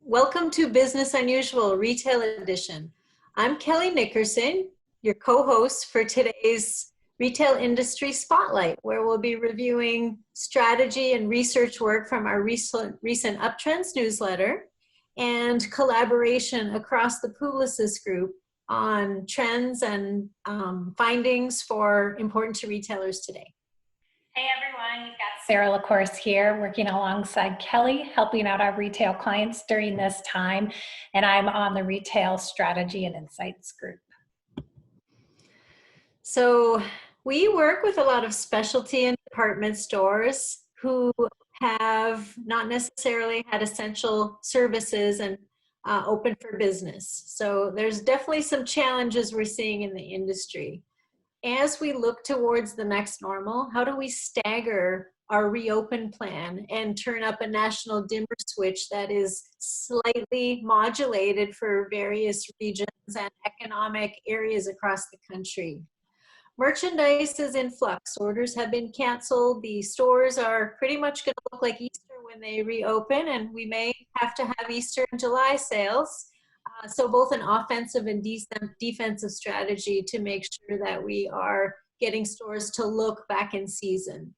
Welcome to Business Unusual Retail Edition. I'm Kelly Nickerson, your co-host for today's Retail Industry Spotlight, where we'll be reviewing strategy and research work from our recent Uptrends newsletter and collaboration across the Publicis Group on trends and findings for important to retailers today. Hey everyone, you've got Sarah LaCourse here working alongside Kelly, helping out our retail clients during this time, and I'm on the Retail Strategy and Insights group. So we work with a lot of specialty and department stores who have not necessarily had essential services and open for business. So there's definitely some challenges we're seeing in the industry. As we look towards the next normal, how do we stagger our reopen plan and turn up a national dimmer switch that is slightly modulated for various regions and economic areas across the country? Merchandise is in flux. Orders have been canceled. The stores are pretty much going to look like Easter when they reopen, and we may have to have Easter in July sales. So both an offensive and defensive strategy to make sure that we are getting stores to look back in season.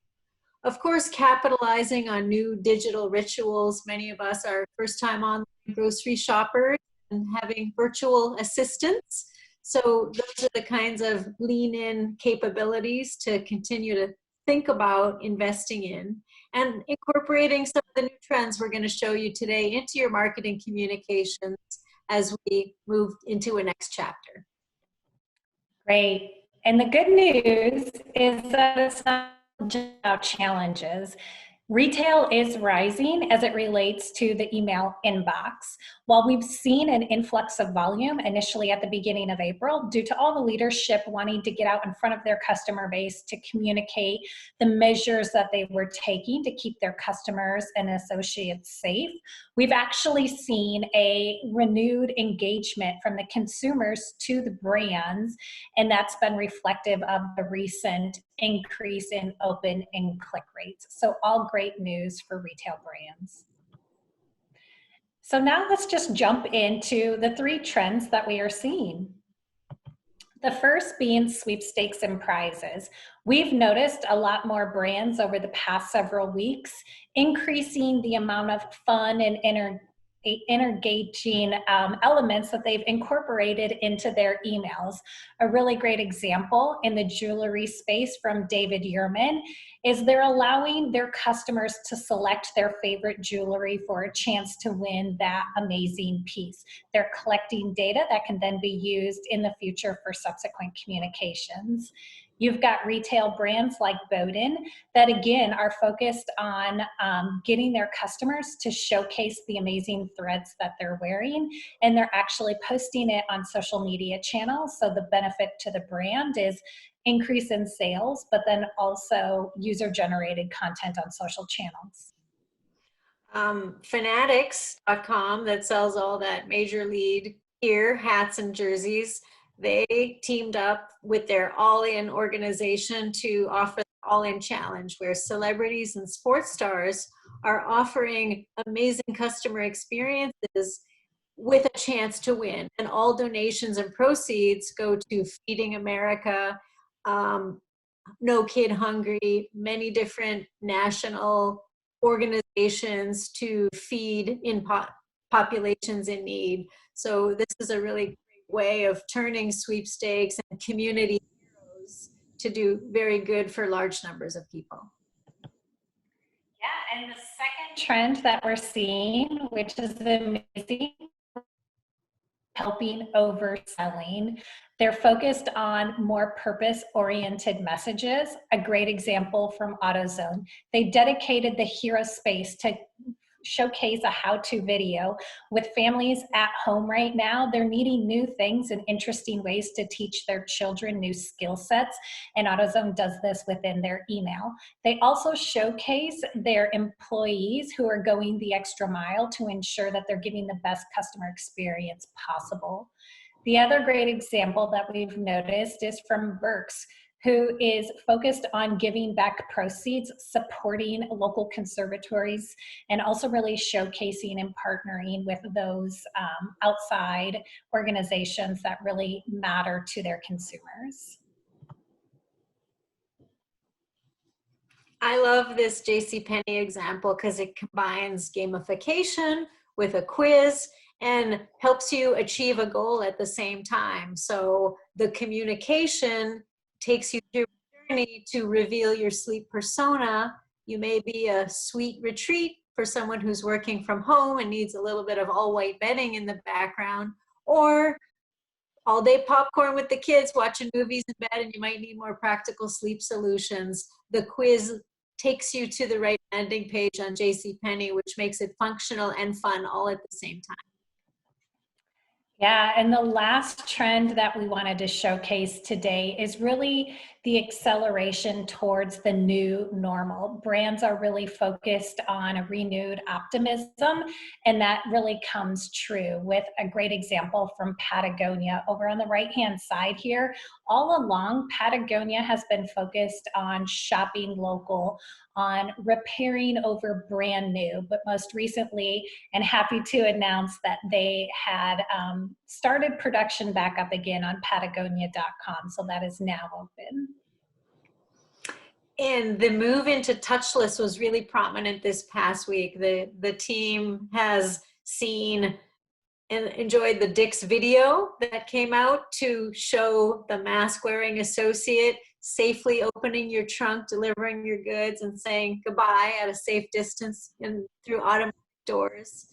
Of course, capitalizing on new digital rituals. Many of us are first-time online grocery shoppers and having virtual assistants. So those are the kinds of lean-in capabilities to continue to think about investing in and incorporating some of the new trends we're going to show you today into your marketing communications as we move into a next chapter. Great. And the good news is that it's not just about challenges. Retail is rising as it relates to the email inbox. While we've seen an influx of volume initially at the beginning of April, due to all the leadership wanting to get out in front of their customer base to communicate the measures that they were taking to keep their customers and associates safe, we've actually seen a renewed engagement from the consumers to the brands, and that's been reflective of the recent increase in open and click rates. So all great news for retail brands. So now let's just jump into the three trends that we are seeing. The first being sweepstakes and prizes. We've noticed a lot more brands over the past several weeks increasing the amount of fun and engaging elements that they've incorporated into their emails. A really great example in the jewelry space from David Yurman is they're allowing their customers to select their favorite jewelry for a chance to win that amazing piece. They're collecting data that can then be used in the future for subsequent communications. You've got retail brands like Bowden that, again, are focused on getting their customers to showcase the amazing threads that they're wearing, and they're actually posting it on social media channels. So the benefit to the brand is increase in sales, but then also user-generated content on social channels. Fanatics.com, that sells all that major league gear, hats, and jerseys, they teamed up with their all-in organization to offer the all-in challenge, where celebrities and sports stars are offering amazing customer experiences with a chance to win. And all donations and proceeds go to Feeding America, No Kid Hungry, many different national organizations to feed in populations in need. So this is a really way of turning sweepstakes and community heroes to do very good for large numbers of people. Yeah, and the second trend that we're seeing, which is amazing, helping overselling. They're focused on more purpose-oriented messages. A great example from AutoZone. They dedicated the hero space to showcase a how-to video. With families at home right now, they're needing new things and interesting ways to teach their children new skill sets, and AutoZone does this within their email. They also showcase their employees who are going the extra mile to ensure that they're giving the best customer experience possible. The other great example that we've noticed is from Burke's. who is focused on giving back proceeds, supporting local conservatories, and also really showcasing and partnering with those outside organizations that really matter to their consumers. I love this JCPenney example because it combines gamification with a quiz and helps you achieve a goal at the same time. So the communication takes you through a journey to reveal your sleep persona. You may be a sweet retreat for someone who's working from home and needs a little bit of all white bedding in the background, or all day popcorn with the kids watching movies in bed and you might need more practical sleep solutions. The quiz takes you to the right landing page on JCPenney, which makes it functional and fun all at the same time. Yeah, and the last trend that we wanted to showcase today is really the acceleration towards the new normal. Brands are really focused on a renewed optimism, and that really comes true with a great example from Patagonia. Over on the right-hand side here, all along, Patagonia has been focused on shopping local, on repairing over brand new, but most recently, and happy to announce that they had started production back up again on Patagonia.com, so that is now open. And the move into touchless was really prominent this past week. The team has seen and enjoyed the Dick's video that came out to show the mask wearing associate safely opening your trunk, delivering your goods, and saying goodbye at a safe distance and through automatic doors.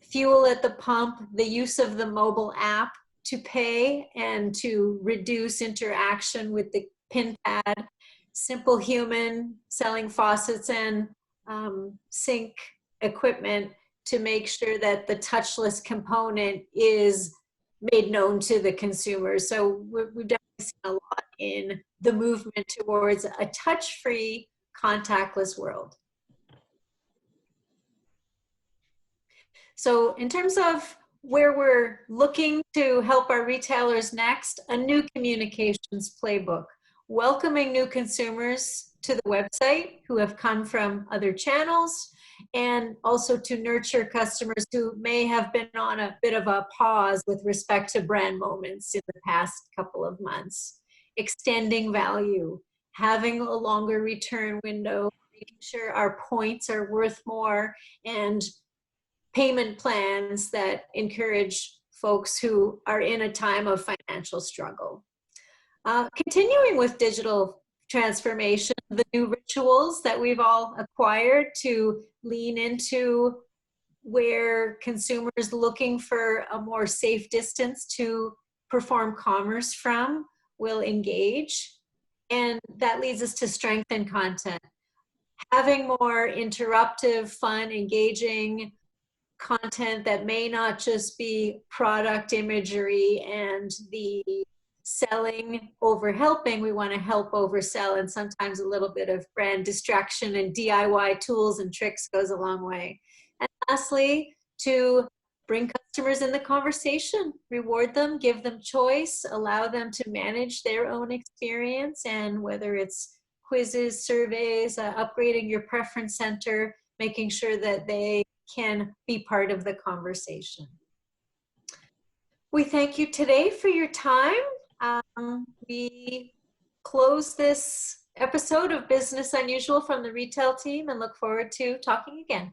Fuel at the pump, the use of the mobile app to pay and to reduce interaction with the pin pad. Simple Human selling faucets and sink equipment to make sure that the touchless component is made known to the consumers. So we've definitely seen a lot in the movement towards a touch-free, contactless world. So in terms of where we're looking to help our retailers next, a new communications playbook, welcoming new consumers to the website who have come from other channels, and also to nurture customers who may have been on a bit of a pause with respect to brand moments in the past couple of months. Extending value, having a longer return window, making sure our points are worth more, and payment plans that encourage folks who are in a time of financial struggle. Continuing with digital transformation, the new rituals that we've all acquired to lean into where consumers looking for a more safe distance to perform commerce from will engage. And that leads us to strengthen content. Having more interruptive, fun, engaging content that may not just be product imagery and the selling over helping. We want to help over sell, and sometimes a little bit of brand distraction and DIY tools and tricks goes a long way. And lastly, to bring customers in the conversation, reward them, give them choice, allow them to manage their own experience, and whether it's quizzes, surveys, upgrading your preference center, making sure that they can be part of the conversation. We thank you today for your time. We close this episode of Business Unusual from the retail team and look forward to talking again.